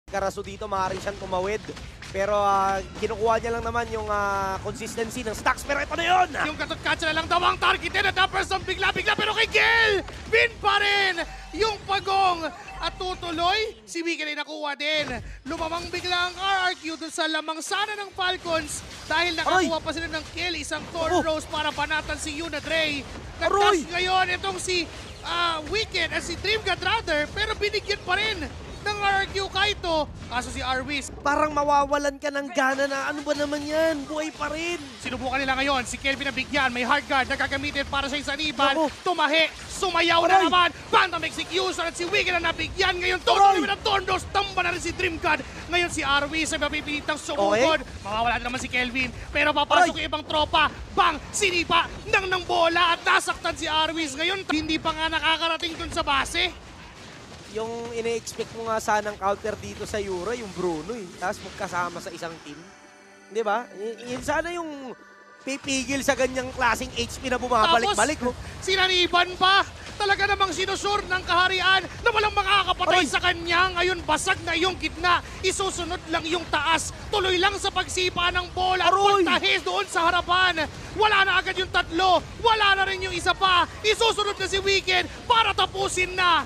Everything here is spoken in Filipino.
Karaso dito, maaaring siyang tumawid. Pero kinukuha niya lang naman yung consistency ng stacks. Pero ito na yun! Yung katot-katsa na lang daw ang targeted at person bigla-bigla pero kay Gil! Win pa rin! Yung pagong at tutuloy, si Wicked ay nakuha din. Lumamang bigla ang RRQ dun sa lamang sana ng Falcons dahil nakakuha pa sila ng kill. Isang Thornrose para banatan si Yuna Dre. Nag-dash ngayon itong si Wicked at si Dream God rather pero binigyan pa rin ng RRQ Kaito. Kaso si Arwiz, Parang mawawalan ka ng gana na ano ba naman yan? Buhay pa rin! sinubukan nila ngayon. Si Kelvin nabigyan. May hard guard na gagamitin para sa Isaniban. Naku. Tumahi. Sumayaw na Aray. naman. Phantom execution at si Wicked na nabigyan. Ngayon tuloy Aray. na Tornos. Tamba na rin si Dream God. Ngayon si Arwiz ay mapipilitang sumugod. Mawawala na naman si Kelvin. Pero papasok yung ibang tropa. Bang! Sinipa ng bola at nasaktan si Arwiz. Ngayon hindi pa nga nakakarating dun sa base. Yung ine-expect mo nga sanang counter dito sa Euro, yung Bruno eh. Tapos magkasama sa isang team. Di ba? Yun sana yung pipigil sa ganyang klaseng HP na bumabalik-balik. Tapos, sinaniban pa. Talaga namang sinusur ng kaharian na walang makakapatay sa kanya. Ngayon, basag na yung gitna. Isusunod lang yung taas. Tuloy lang sa pagsipa ng bola. At pagtahis doon sa harapan. Wala na agad yung tatlo. Wala na rin yung isa pa. Isusunod na si Wicked para tapusin na.